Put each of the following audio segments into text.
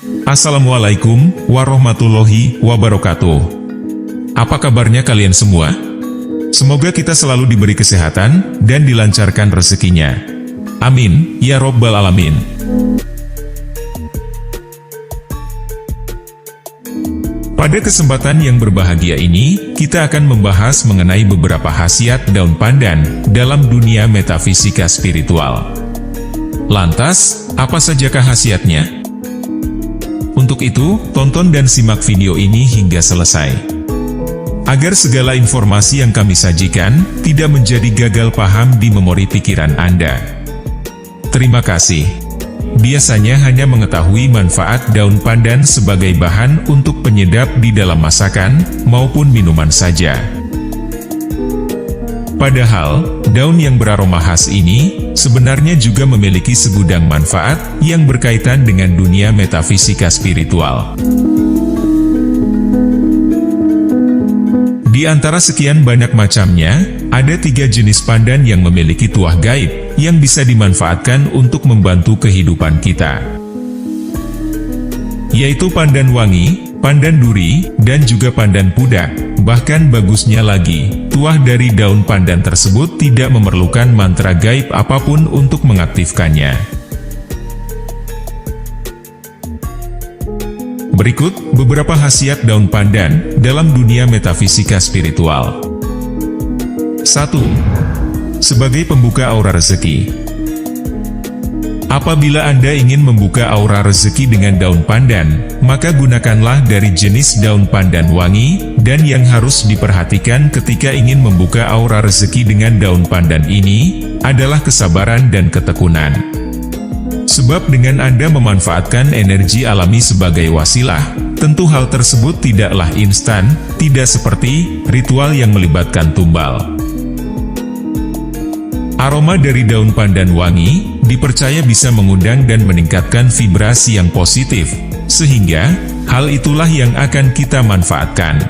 Assalamualaikum warahmatullahi wabarakatuh. Apa kabarnya kalian semua? Semoga kita selalu diberi kesehatan dan dilancarkan rezekinya. Amin, ya Robbal Alamin. Pada kesempatan yang berbahagia ini, kita akan membahas mengenai beberapa khasiat daun pandan dalam dunia metafisika spiritual. Lantas, apa sajakah khasiatnya? Untuk itu, tonton dan simak video ini hingga selesai. Agar segala informasi yang kami sajikan, tidak menjadi gagal paham di memori pikiran Anda. Terima kasih. Biasanya hanya mengetahui manfaat daun pandan sebagai bahan untuk penyedap di dalam masakan, maupun minuman saja. Padahal, daun yang beraroma khas ini, sebenarnya juga memiliki segudang manfaat yang berkaitan dengan dunia metafisika spiritual. Di antara sekian banyak macamnya, ada 3 jenis pandan yang memiliki tuah gaib, yang bisa dimanfaatkan untuk membantu kehidupan kita. Yaitu pandan wangi, pandan duri, dan juga pandan pudak. Bahkan bagusnya lagi, tuah dari daun pandan tersebut tidak memerlukan mantra gaib apapun untuk mengaktifkannya. Berikut beberapa khasiat daun pandan dalam dunia metafisika spiritual. 1. Sebagai pembuka aura rezeki. Apabila Anda ingin membuka aura rezeki dengan daun pandan, maka gunakanlah dari jenis daun pandan wangi, dan yang harus diperhatikan ketika ingin membuka aura rezeki dengan daun pandan ini, adalah kesabaran dan ketekunan. Sebab dengan Anda memanfaatkan energi alami sebagai wasilah, tentu hal tersebut tidaklah instan, tidak seperti ritual yang melibatkan tumbal. Aroma dari daun pandan wangi dipercaya bisa mengundang dan meningkatkan vibrasi yang positif, sehingga hal itulah yang akan kita manfaatkan.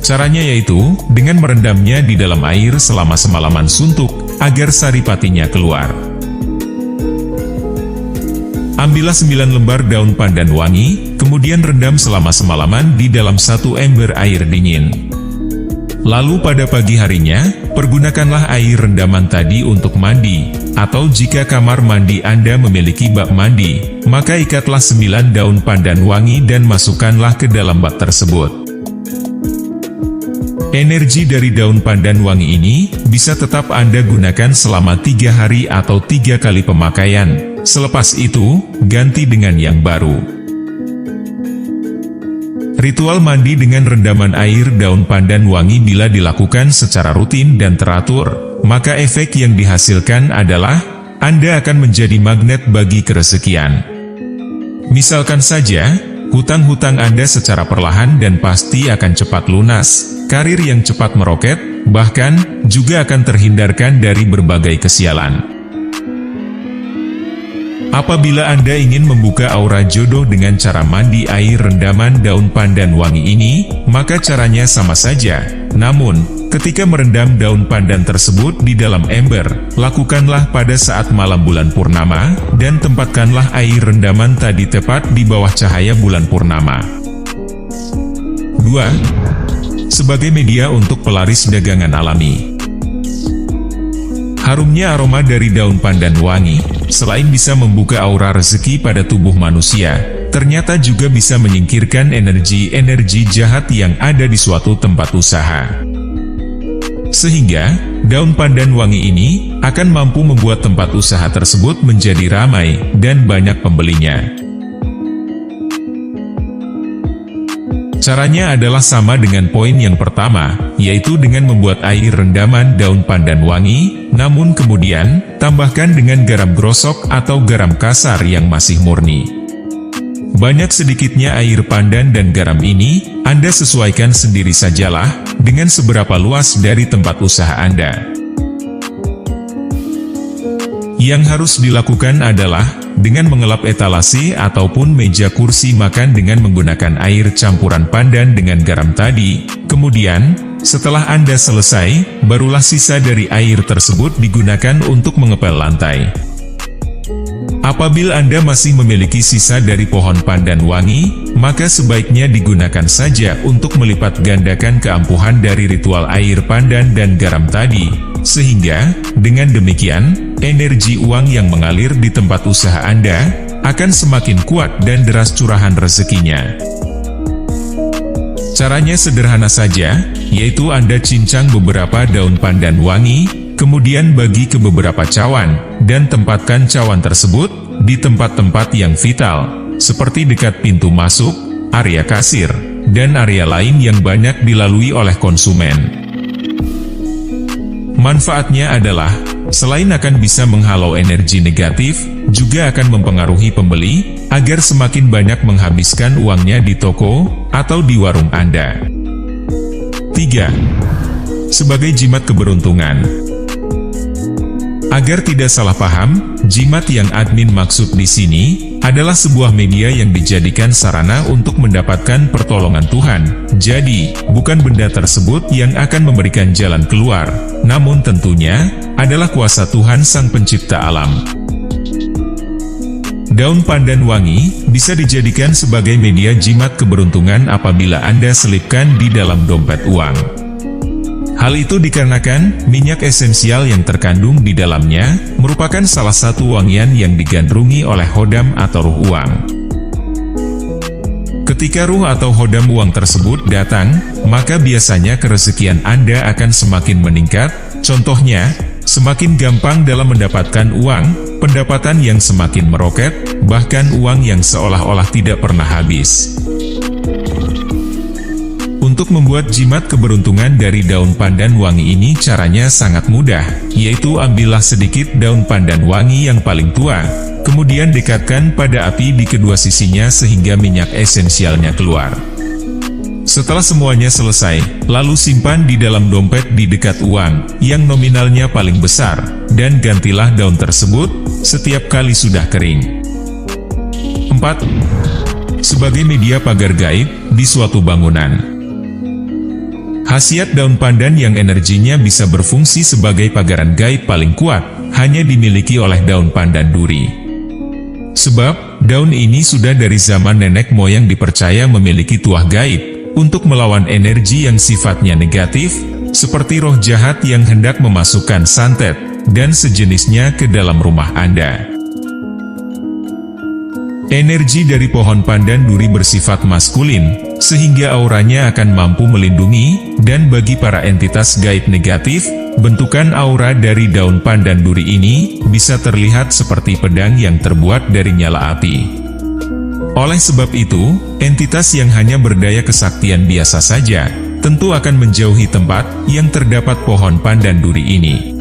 Caranya yaitu dengan merendamnya di dalam air selama semalaman suntuk, agar saripatinya keluar. Ambillah 9 lembar daun pandan wangi, kemudian rendam selama semalaman di dalam 1 ember air dingin. Lalu pada pagi harinya, pergunakanlah air rendaman tadi untuk mandi, atau jika kamar mandi Anda memiliki bak mandi, maka ikatlah 9 daun pandan wangi dan masukkanlah ke dalam bak tersebut. Energi dari daun pandan wangi ini bisa tetap Anda gunakan selama 3 hari atau 3 kali pemakaian. Selepas itu, ganti dengan yang baru. Ritual mandi dengan rendaman air daun pandan wangi bila dilakukan secara rutin dan teratur, maka efek yang dihasilkan adalah Anda akan menjadi magnet bagi kerezekian. Misalkan saja, hutang-hutang Anda secara perlahan dan pasti akan cepat lunas, karir yang cepat meroket, bahkan juga akan terhindarkan dari berbagai kesialan. Apabila Anda ingin membuka aura jodoh dengan cara mandi air rendaman daun pandan wangi ini, maka caranya sama saja. Namun, ketika merendam daun pandan tersebut di dalam ember, lakukanlah pada saat malam bulan purnama, dan tempatkanlah air rendaman tadi tepat di bawah cahaya bulan purnama. 2. Sebagai media untuk pelaris dagangan alami. Harumnya aroma dari daun pandan wangi, selain bisa membuka aura rezeki pada tubuh manusia, ternyata juga bisa menyingkirkan energi-energi jahat yang ada di suatu tempat usaha. Sehingga, daun pandan wangi ini akan mampu membuat tempat usaha tersebut menjadi ramai dan banyak pembelinya. Caranya adalah sama dengan poin yang pertama, yaitu dengan membuat air rendaman daun pandan wangi, namun kemudian, tambahkan dengan garam grosok atau garam kasar yang masih murni. Banyak sedikitnya air pandan dan garam ini, Anda sesuaikan sendiri sajalah, dengan seberapa luas dari tempat usaha Anda. Yang harus dilakukan adalah, dengan mengelap etalase ataupun meja kursi makan dengan menggunakan air campuran pandan dengan garam tadi. Kemudian, setelah Anda selesai, barulah sisa dari air tersebut digunakan untuk mengepel lantai. Apabila Anda masih memiliki sisa dari pohon pandan wangi, maka sebaiknya digunakan saja untuk melipat gandakan keampuhan dari ritual air pandan dan garam tadi, sehingga dengan demikian, energi uang yang mengalir di tempat usaha Anda akan semakin kuat dan deras curahan rezekinya. Caranya sederhana saja, yaitu Anda cincang beberapa daun pandan wangi, kemudian bagi ke beberapa cawan, dan tempatkan cawan tersebut di tempat-tempat yang vital, seperti dekat pintu masuk, area kasir, dan area lain yang banyak dilalui oleh konsumen. Manfaatnya adalah, selain akan bisa menghalau energi negatif, juga akan mempengaruhi pembeli, agar semakin banyak menghabiskan uangnya di toko, atau di warung Anda. 3. Sebagai jimat keberuntungan. Agar tidak salah paham, jimat yang admin maksud di sini adalah sebuah media yang dijadikan sarana untuk mendapatkan pertolongan Tuhan. Jadi, bukan benda tersebut yang akan memberikan jalan keluar, namun tentunya adalah kuasa Tuhan Sang Pencipta alam. Daun pandan wangi bisa dijadikan sebagai media jimat keberuntungan apabila Anda selipkan di dalam dompet uang. Hal itu dikarenakan minyak esensial yang terkandung di dalamnya merupakan salah satu wangian yang digandrungi oleh hodam atau ruh uang. Ketika ruh atau hodam uang tersebut datang, maka biasanya kerezekian Anda akan semakin meningkat. Contohnya, semakin gampang dalam mendapatkan uang, pendapatan yang semakin meroket, bahkan uang yang seolah-olah tidak pernah habis. Untuk membuat jimat keberuntungan dari daun pandan wangi ini caranya sangat mudah, yaitu ambillah sedikit daun pandan wangi yang paling tua, kemudian dekatkan pada api di kedua sisinya sehingga minyak esensialnya keluar. Setelah semuanya selesai, lalu simpan di dalam dompet di dekat uang, yang nominalnya paling besar, dan gantilah daun tersebut setiap kali sudah kering. 4. Sebagai media pagar gaib di suatu bangunan. Khasiat daun pandan yang energinya bisa berfungsi sebagai pagaran gaib paling kuat, hanya dimiliki oleh daun pandan duri. Sebab, daun ini sudah dari zaman nenek moyang dipercaya memiliki tuah gaib, untuk melawan energi yang sifatnya negatif, seperti roh jahat yang hendak memasukkan santet, dan sejenisnya ke dalam rumah Anda. Energi dari pohon pandan duri bersifat maskulin, sehingga auranya akan mampu melindungi, dan bagi para entitas gaib negatif, bentukan aura dari daun pandan duri ini bisa terlihat seperti pedang yang terbuat dari nyala api. Oleh sebab itu, entitas yang hanya berdaya kesaktian biasa saja, tentu akan menjauhi tempat yang terdapat pohon pandan duri ini.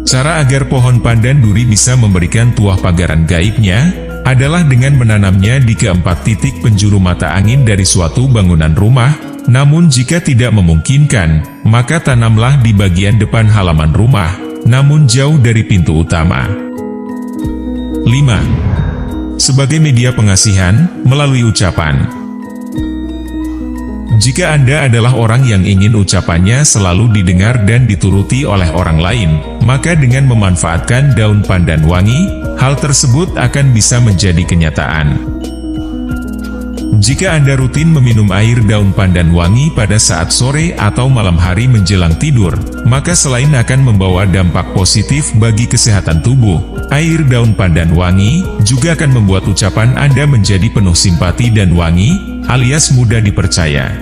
Cara agar pohon pandan duri bisa memberikan tuah pagaran gaibnya, adalah dengan menanamnya di keempat titik penjuru mata angin dari suatu bangunan rumah, namun jika tidak memungkinkan, maka tanamlah di bagian depan halaman rumah, namun jauh dari pintu utama. 5. Sebagai media pengasihan, melalui ucapan. Jika Anda adalah orang yang ingin ucapannya selalu didengar dan dituruti oleh orang lain, maka dengan memanfaatkan daun pandan wangi, hal tersebut akan bisa menjadi kenyataan. Jika Anda rutin meminum air daun pandan wangi pada saat sore atau malam hari menjelang tidur, maka selain akan membawa dampak positif bagi kesehatan tubuh, air daun pandan wangi juga akan membuat ucapan Anda menjadi penuh simpati dan wangi, alias mudah dipercaya.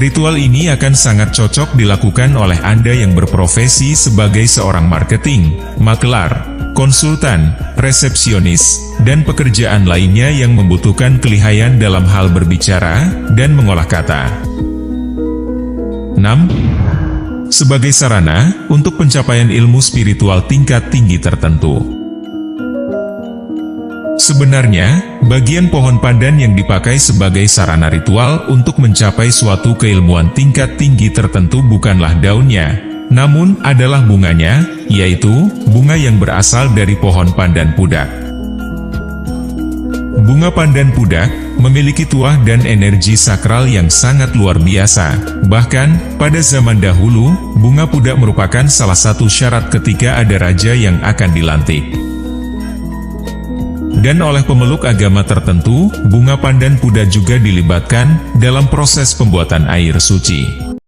Ritual ini akan sangat cocok dilakukan oleh Anda yang berprofesi sebagai seorang marketing, makelar, konsultan, resepsionis, dan pekerjaan lainnya yang membutuhkan kelihayan dalam hal berbicara dan mengolah kata. 6. Sebagai sarana untuk pencapaian ilmu spiritual tingkat tinggi tertentu. Sebenarnya, bagian pohon pandan yang dipakai sebagai sarana ritual untuk mencapai suatu keilmuan tingkat tinggi tertentu bukanlah daunnya, namun adalah bunganya, yaitu bunga yang berasal dari pohon pandan pudak. Bunga pandan pudak memiliki tuah dan energi sakral yang sangat luar biasa. Bahkan, pada zaman dahulu, bunga pudak merupakan salah satu syarat ketika ada raja yang akan dilantik. Dan oleh pemeluk agama tertentu, bunga pandan pudak juga dilibatkan dalam proses pembuatan air suci.